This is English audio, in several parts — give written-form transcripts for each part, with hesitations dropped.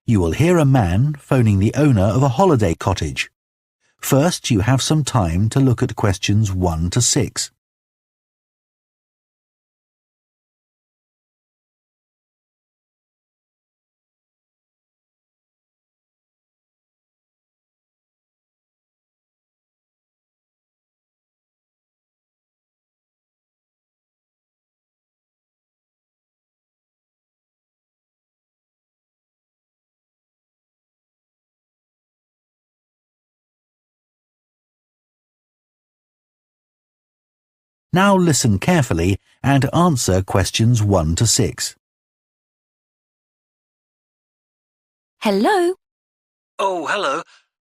You will hear a man phoning the owner of a holiday cottage. First, you have some time to look at questions 1 to 6. Now listen carefully and answer questions 1 to 6. Hello? Oh, hello.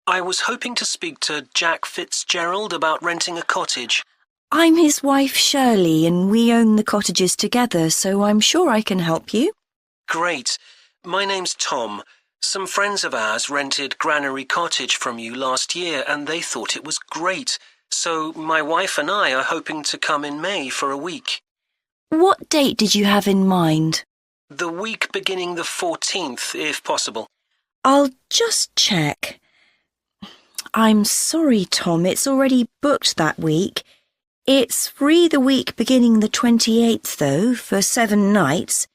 I was hoping to speak to Jack Fitzgerald about renting a cottage. I'm his wife Shirley and we own the cottages together, so I'm sure I can help you. Great. My name's Tom. Some friends of ours rented Granary Cottage from you last year and they thought it was great. So my wife and I are hoping to come in May for a week. What date did you have in mind? The week beginning the 14th, if possible. I'll just check. I'm sorry, Tom, it's already booked that week. It's free the week beginning the 28th, though, for 7 nights.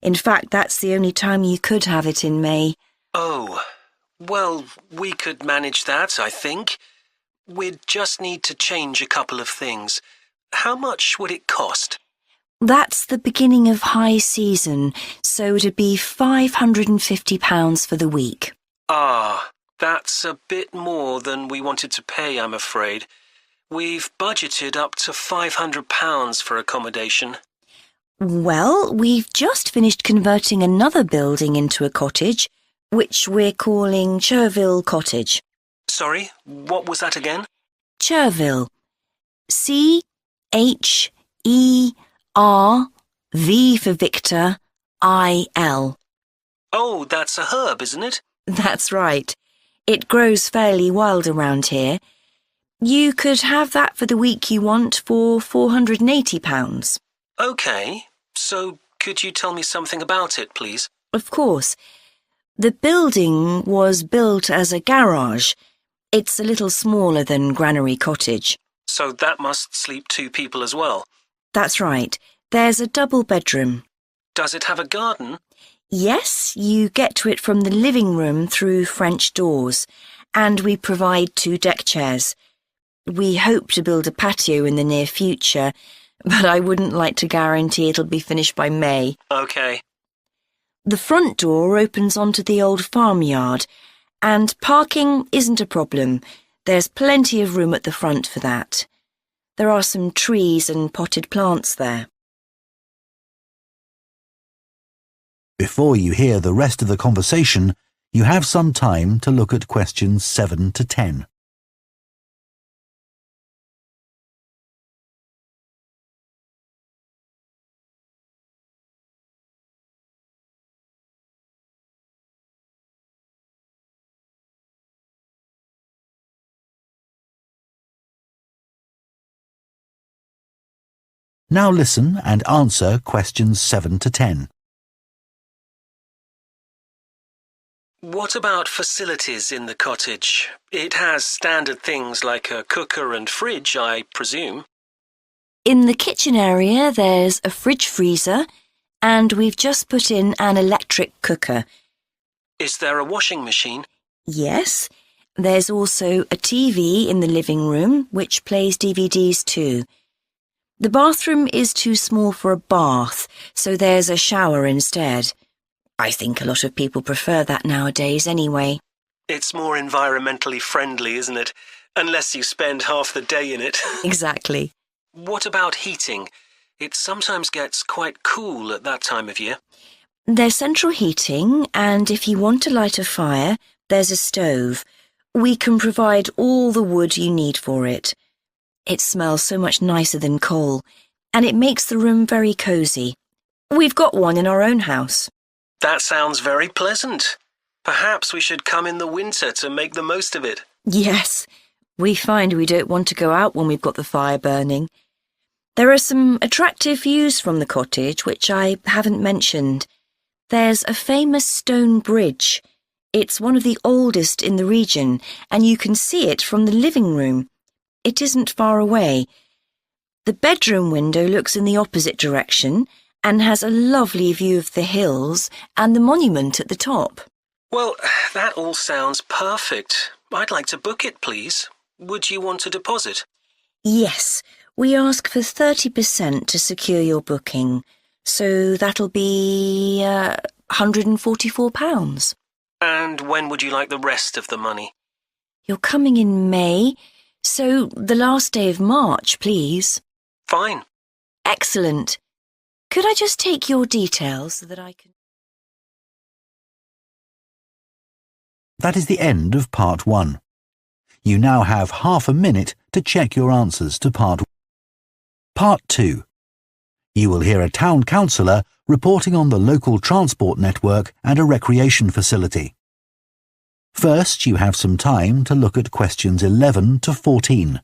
In fact, that's the only time you could have it in May. Oh, well, we could manage that, I think. We'd just need to change a couple of things. How much would it cost? That's the beginning of high season, so it'd be £550 for the week. Ah, that's a bit more than we wanted to pay, I'm afraid. We've budgeted up to £500 for accommodation. Well, we've just finished converting another building into a cottage, which we're calling Cherville Cottage. Sorry, what was that again? Cherville. C-H-E-R-V for Victor, I-L. Oh, that's a herb, isn't it? That's right. It grows fairly wild around here. You could have that for the week you want for £480. OK, so could you tell me something about it, please? Of course. The building was built as a garage. It's a little smaller than Granary Cottage. So that must sleep 2 people as well? That's right. There's a double bedroom. Does it have a garden? Yes, you get to it from the living room through French doors, and we provide 2 deck chairs. We hope to build a patio in the near future, but I wouldn't like to guarantee it'll be finished by May. OK. The front door opens onto the old farmyard, and parking isn't a problem. There's plenty of room at the front for that. There are some trees and potted plants there. Before you hear the rest of the conversation, you have some time to look at questions 7 to 10. Now listen and answer questions 7 to 10. What about facilities in the cottage? It has standard things like a cooker and fridge, I presume. In the kitchen area, there's a fridge freezer, and we've just put in an electric cooker. Is there a washing machine? Yes. There's also a TV in the living room, which plays DVDs too. The bathroom is too small for a bath, so there's a shower instead. I think a lot of people prefer that nowadays anyway. It's more environmentally friendly, isn't it? Unless you spend half the day in it. Exactly. What about heating? It sometimes gets quite cool at that time of year. There's central heating, and if you want to light a fire, there's a stove. We can provide all the wood you need for it. It smells so much nicer than coal, and it makes the room very cosy. We've got one in our own house. That sounds very pleasant. Perhaps we should come in the winter to make the most of it. Yes, we find we don't want to go out when we've got the fire burning. There are some attractive views from the cottage which I haven't mentioned. There's a famous stone bridge. It's one of the oldest in the region, and you can see it from the living room. It isn't far away. The bedroom window looks in the opposite direction and has a lovely view of the hills and the monument at the top. Well, that all sounds perfect. I'd like to book it, please. Would you want a deposit? Yes, we ask for 30% to secure your booking, so that'll be £144. And when would you like the rest of the money? You're coming in May, so the last day of March, please. Fine. Excellent. Could I just take your details so that I can... That is the end of part 1. You now have half a minute to check your answers to part 1. Part 2. You will hear a town councillor reporting on the local transport network and a recreation facility. First, you have some time to look at questions 11 to 14.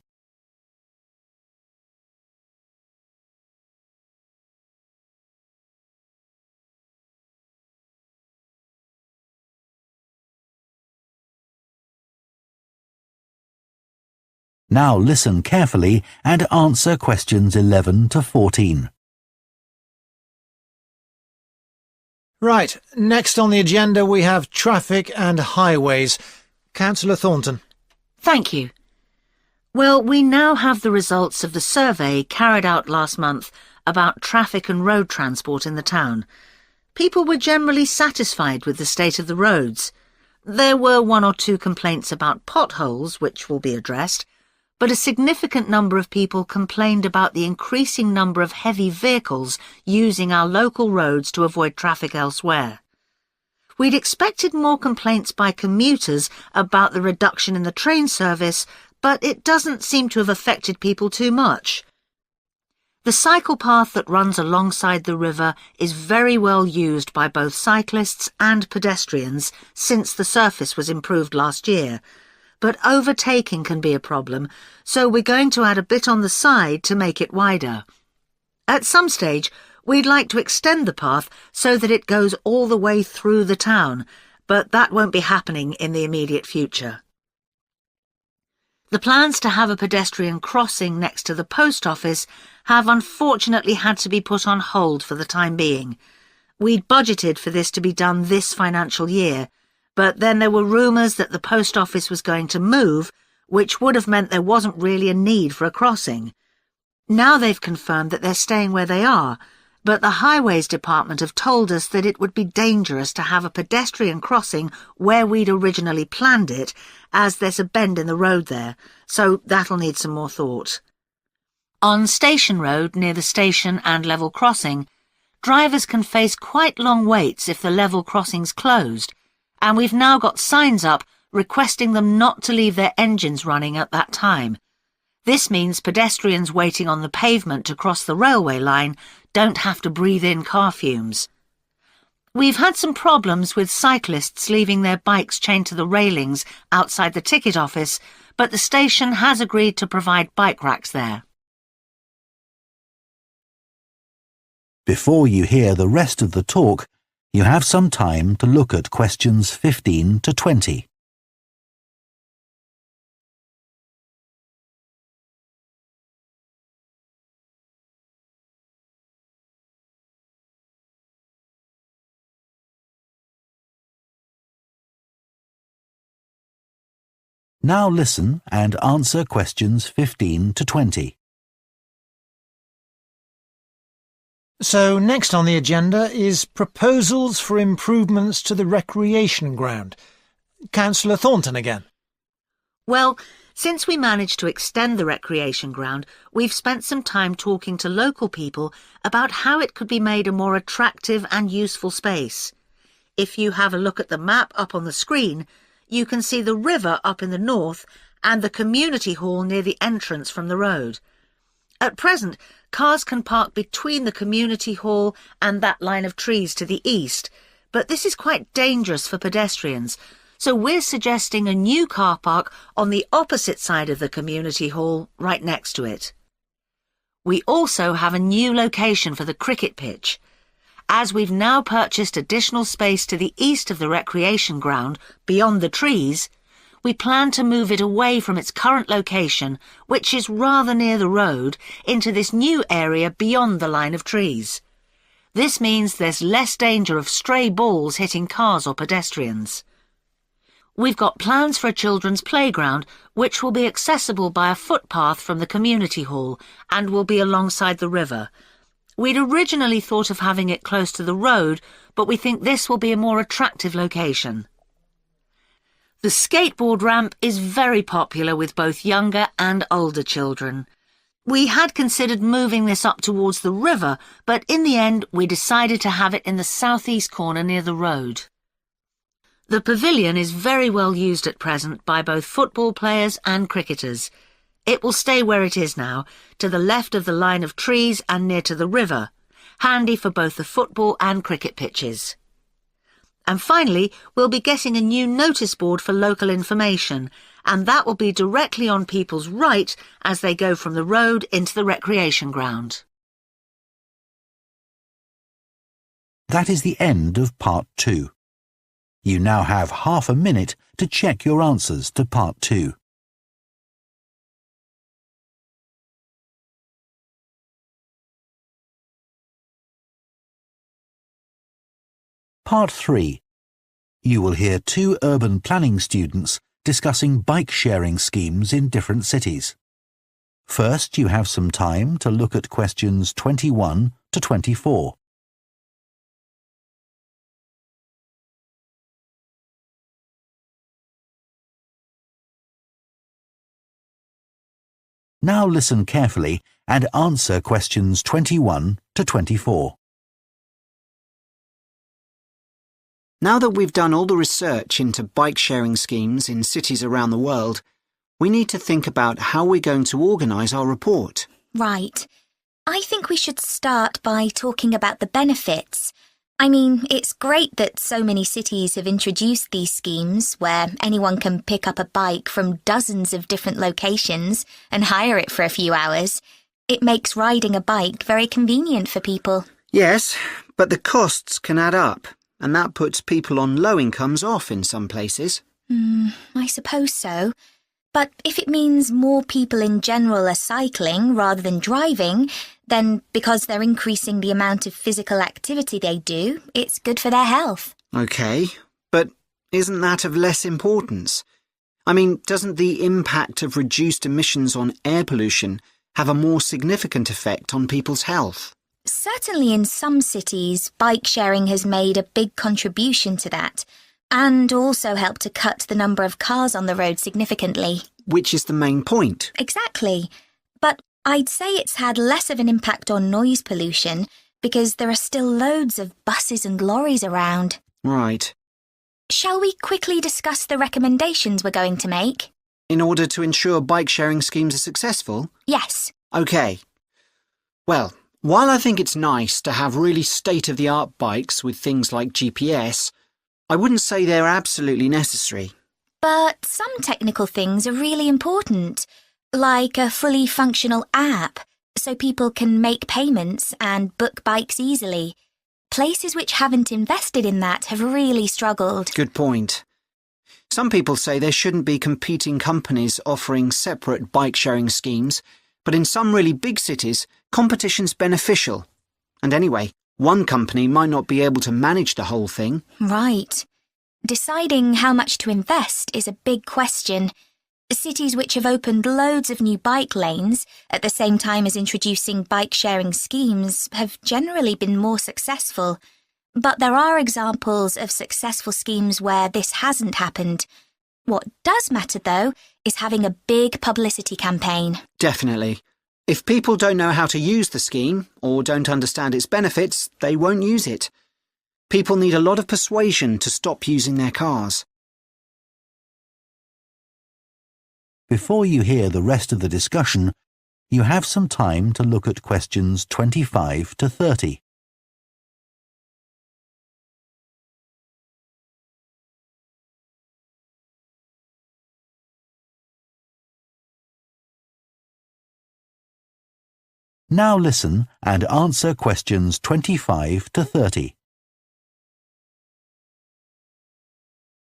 Now listen carefully and answer questions 11 to 14. Right, next on the agenda we have traffic and highways. Councillor Thornton. Thank you. Well, we now have the results of the survey carried out last month about traffic and road transport in the town. People were generally satisfied with the state of the roads. There were 1 or 2 complaints about potholes, which will be addressed, but a significant number of people complained about the increasing number of heavy vehicles using our local roads to avoid traffic elsewhere. We'd expected more complaints by commuters about the reduction in the train service, but it doesn't seem to have affected people too much. The cycle path that runs alongside the river is very well used by both cyclists and pedestrians since the surface was improved last year. But overtaking can be a problem, so we're going to add a bit on the side to make it wider. At some stage, we'd like to extend the path so that it goes all the way through the town, but that won't be happening in the immediate future. The plans to have a pedestrian crossing next to the post office have unfortunately had to be put on hold for the time being. We'd budgeted for this to be done this financial year, but then there were rumours that the post office was going to move, which would have meant there wasn't really a need for a crossing. Now they've confirmed that they're staying where they are, but the Highways Department have told us that it would be dangerous to have a pedestrian crossing where we'd originally planned it, as there's a bend in the road there, so that'll need some more thought. On Station Road, near the station and level crossing, drivers can face quite long waits if the level crossing's closed, and we've now got signs up requesting them not to leave their engines running at that time. This means pedestrians waiting on the pavement to cross the railway line don't have to breathe in car fumes. We've had some problems with cyclists leaving their bikes chained to the railings outside the ticket office, but the station has agreed to provide bike racks there. Before you hear the rest of the talk, you have some time to look at questions 15 to 20. Now listen and answer questions 15 to 20. So next on the agenda is proposals for improvements to the recreation ground. Councillor Thornton again. Well, since we managed to extend the recreation ground, we've spent some time talking to local people about how it could be made a more attractive and useful space. If you have a look at the map up on the screen, you can see the river up in the north and the community hall near the entrance from the road. At present, cars can park between the community hall and that line of trees to the east, but this is quite dangerous for pedestrians, so we're suggesting a new car park on the opposite side of the community hall, right next to it. We also have a new location for the cricket pitch. as we've now purchased additional space to the east of the recreation ground, beyond the trees, we plan to move it away from its current location, which is rather near the road, into this new area beyond the line of trees. This means there's less danger of stray balls hitting cars or pedestrians. We've got plans for a children's playground, which will be accessible by a footpath from the community hall and will be alongside the river. We'd originally thought of having it close to the road, but we think this will be a more attractive location. The skateboard ramp is very popular with both younger and older children. We had considered moving this up towards the river, but in the end we decided to have it in the southeast corner near the road. The pavilion is very well used at present by both football players and cricketers. It will stay where it is now, to the left of the line of trees and near to the river, handy for both the football and cricket pitches. And finally, we'll be getting a new notice board for local information, and that will be directly on people's right as they go from the road into the recreation ground. That is the end of Part 2. You now have half a minute to check your answers to Part 2. Part 3. You will hear two urban planning students discussing bike-sharing schemes in different cities. First, you have some time to look at questions 21 to 24. Now listen carefully and answer questions 21 to 24. Now that we've done all the research into bike-sharing schemes in cities around the world, we need to think about how we're going to organise our report. Right. I think we should start by talking about the benefits. I mean, it's great that so many cities have introduced these schemes where anyone can pick up a bike from dozens of different locations and hire it for a few hours. It makes riding a bike very convenient for people. Yes, but the costs can add up, and that puts people on low incomes off in some places. I suppose so. But if it means more people in general are cycling rather than driving, then because they're increasing the amount of physical activity they do, it's good for their health. OK, but isn't that of less importance? I mean, doesn't the impact of reduced emissions on air pollution have a more significant effect on people's health? Certainly in some cities, bike sharing has made a big contribution to that, and also helped to cut the number of cars on the road significantly. Which is the main point. Exactly. But I'd say it's had less of an impact on noise pollution because there are still loads of buses and lorries around. Right. Shall we quickly discuss the recommendations we're going to make? In order to ensure bike-sharing schemes are successful? Yes. OK. Well, while I think it's nice to have really state-of-the-art bikes with things like GPS, I wouldn't say they're absolutely necessary. But some technical things are really important, like a fully functional app, so people can make payments and book bikes easily. Places which haven't invested in that have really struggled. Good point. Some people say there shouldn't be competing companies offering separate bike-sharing schemes, but in some really big cities, competition's beneficial. And anyway, one company might not be able to manage the whole thing. Right. Deciding how much to invest is a big question. Cities which have opened loads of new bike lanes at the same time as introducing bike-sharing schemes have generally been more successful. But there are examples of successful schemes where this hasn't happened. What does matter, though, is having a big publicity campaign. Definitely. If people don't know how to use the scheme or don't understand its benefits, they won't use it. People need a lot of persuasion to stop using their cars. Before you hear the rest of the discussion, you have some time to look at questions 25 to 30. Now listen and answer questions 25 to 30.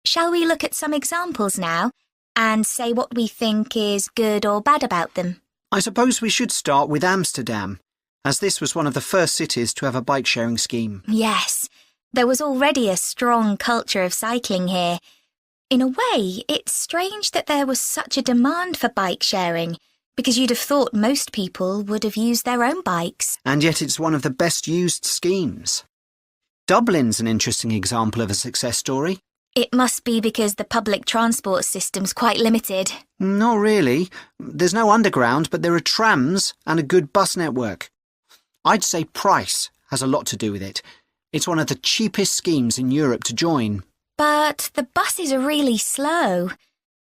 Shall we look at some examples now and say what we think is good or bad about them? I suppose we should start with Amsterdam, as this was one of the first cities to have a bike-sharing scheme. Yes, there was already a strong culture of cycling here. In a way, it's strange that there was such a demand for bike sharing, because you'd have thought most people would have used their own bikes. And yet it's one of the best-used schemes. Dublin's an interesting example of a success story. It must be because the public transport system's quite limited. Not really. There's no underground, but there are trams and a good bus network. I'd say price has a lot to do with it. It's one of the cheapest schemes in Europe to join. But the buses are really slow.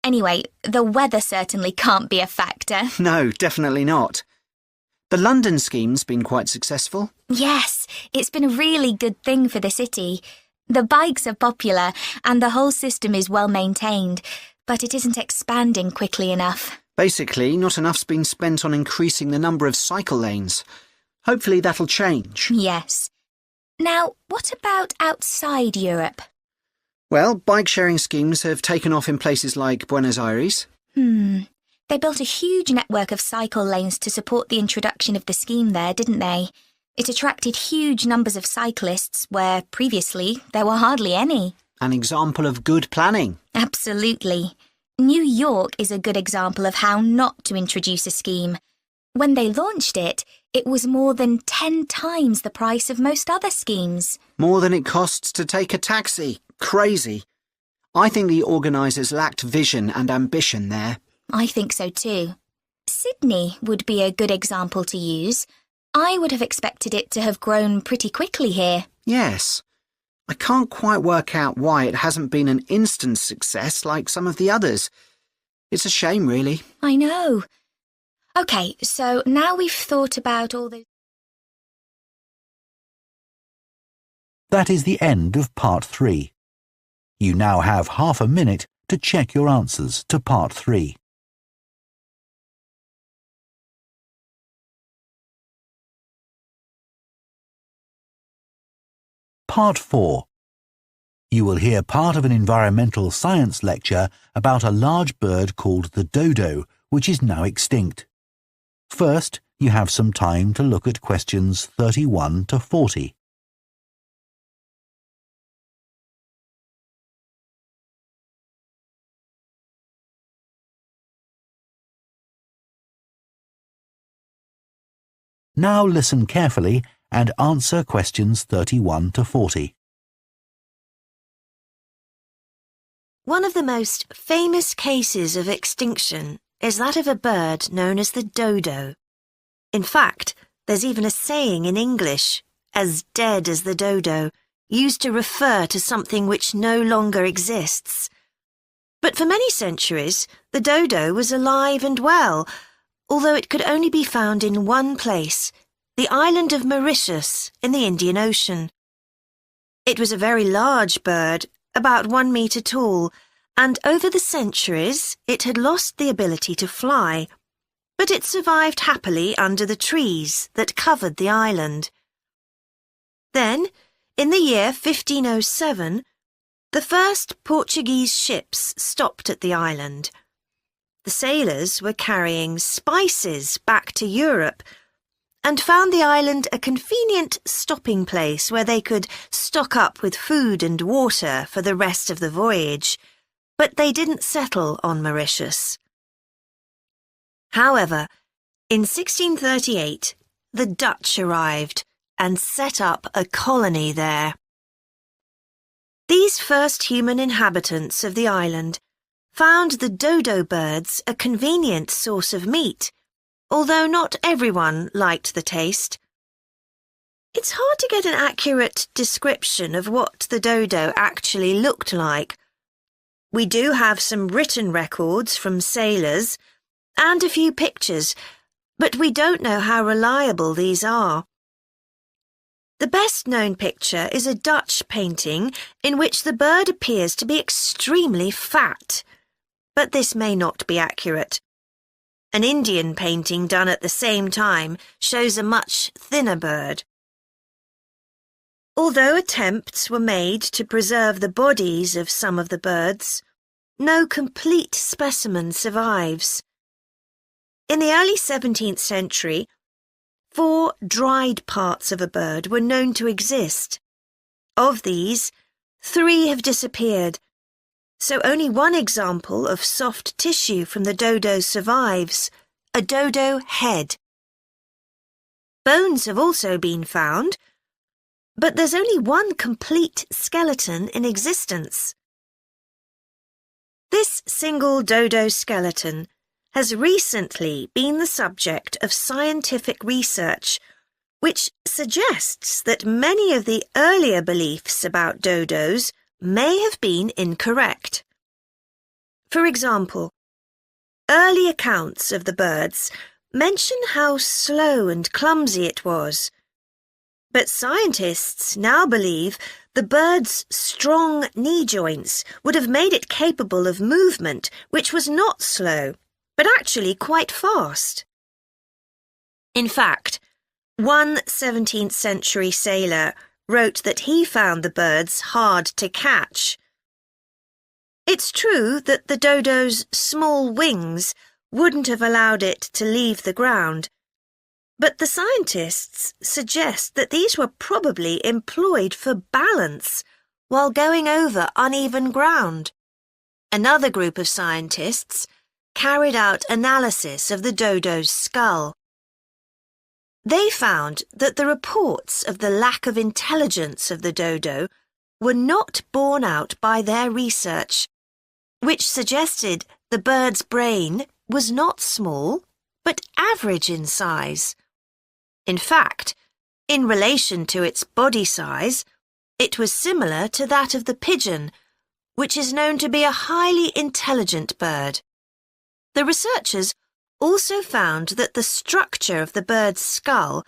Anyway, the weather certainly can't be a factor. No, definitely not. The London scheme's been quite successful. Yes, it's been a really good thing for the city. The bikes are popular and the whole system is well maintained, but it isn't expanding quickly enough. Basically, not enough's been spent on increasing the number of cycle lanes. Hopefully that'll change. Yes. Now, what about outside Europe? Well, bike-sharing schemes have taken off in places like Buenos Aires. They built a huge network of cycle lanes to support the introduction of the scheme there, didn't they? It attracted huge numbers of cyclists where previously there were hardly any. An example of good planning. Absolutely. New York is a good example of how not to introduce a scheme. When they launched it, it was more than 10 times the price of most other schemes. More than it costs to take a taxi. Crazy. I think the organisers lacked vision and ambition there. I think so too. Sydney would be a good example to use. I would have expected it to have grown pretty quickly here. Yes. I can't quite work out why it hasn't been an instant success like some of the others. It's a shame, really. I know. OK, so now we've thought about all those... That is the end of part 3. You now have half a minute to check your answers to part 3. Part 4. You will hear part of an environmental science lecture about a large bird called the dodo, which is now extinct. First, you have some time to look at questions 31 to 40. Now listen carefully and answer questions 31 to 40. One of the most famous cases of extinction is that of a bird known as the dodo. In fact, there's even a saying in English, as dead as the dodo, used to refer to something which no longer exists. But for many centuries, the dodo was alive and well, although it could only be found in one place, the island of Mauritius in the Indian Ocean. It was a very large bird, about 1 metre tall, and over the centuries it had lost the ability to fly, but it survived happily under the trees that covered the island. Then, in the year 1507, the first Portuguese ships stopped at the island. The sailors were carrying spices back to Europe and found the island a convenient stopping place where they could stock up with food and water for the rest of the voyage, but they didn't settle on Mauritius. However, in 1638, the Dutch arrived and set up a colony there. These first human inhabitants of the island found the dodo birds a convenient source of meat, although not everyone liked the taste. It's hard to get an accurate description of what the dodo actually looked like. We do have some written records from sailors and a few pictures, but we don't know how reliable these are. The best-known picture is a Dutch painting in which the bird appears to be extremely fat, but this may not be accurate. An Indian painting done at the same time shows a much thinner bird. Although attempts were made to preserve the bodies of some of the birds, no complete specimen survives. In the early 17th century, 4 dried parts of a bird were known to exist. Of these, 3 have disappeared, so only one example of soft tissue from the dodo survives, a dodo head. Bones have also been found, but there's only one complete skeleton in existence. This single dodo skeleton has recently been the subject of scientific research, which suggests that many of the earlier beliefs about dodos may have been incorrect. For example, early accounts of the birds mention how slow and clumsy it was. But scientists now believe the bird's strong knee joints would have made it capable of movement which was not slow, but actually quite fast. In fact, one 17th century sailor wrote that he found the birds hard to catch. It's true that the dodo's small wings wouldn't have allowed it to leave the ground, but the scientists suggest that these were probably employed for balance while going over uneven ground. Another group of scientists carried out analysis of the dodo's skull. They found that the reports of the lack of intelligence of the dodo were not borne out by their research, which suggested the bird's brain was not small, but average in size. In fact, in relation to its body size, it was similar to that of the pigeon, which is known to be a highly intelligent bird. The researchers also found that the structure of the bird's skull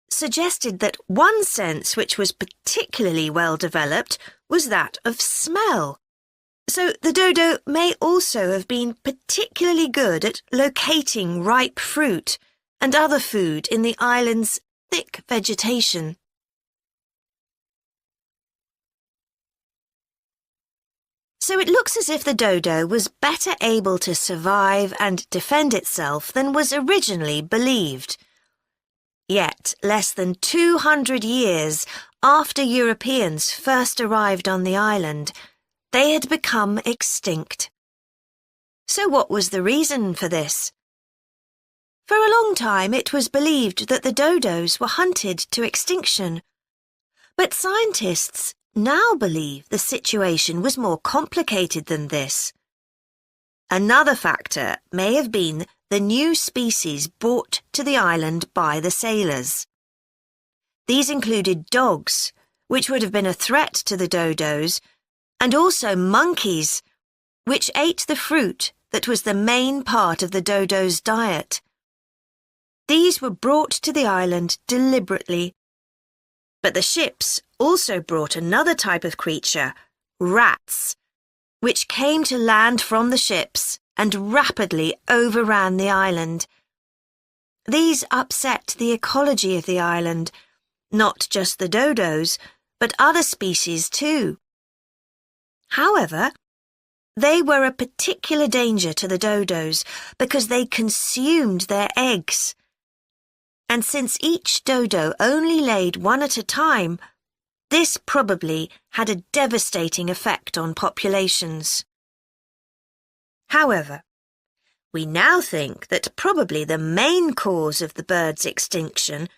suggested that one sense which was particularly well developed was that of smell. So the dodo may also have been particularly good at locating ripe fruit and other food in the island's thick vegetation. So it looks as if the dodo was better able to survive and defend itself than was originally believed. Yet, less than 200 years after Europeans first arrived on the island, they had become extinct. So what was the reason for this? For a long time it was believed that the dodos were hunted to extinction. But scientists now believe the situation was more complicated than this. Another factor may have been the new species brought to the island by the sailors. These included dogs, which would have been a threat to the dodos, and also monkeys, which ate the fruit that was the main part of the dodo's diet. These were brought to the island deliberately. But the ships also brought another type of creature, rats, which came to land from the ships and rapidly overran the island. These upset the ecology of the island, not just the dodos, but other species too. However, they were a particular danger to the dodos because they consumed their eggs. And since each dodo only laid one at a time, this probably had a devastating effect on populations. However, we now think that probably the main cause of the bird's extinction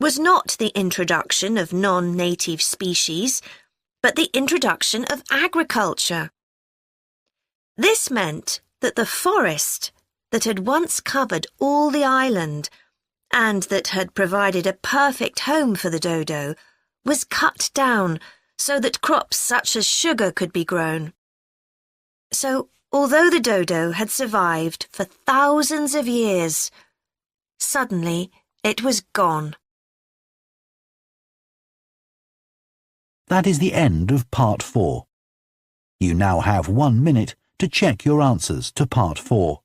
was not the introduction of non-native species, but the introduction of agriculture. This meant that the forest that had once covered all the island and that had provided a perfect home for the dodo was cut down so that crops such as sugar could be grown. So, although the dodo had survived for thousands of years, suddenly it was gone. That is the end of Part 4. You now have 1 minute to check your answers to Part 4.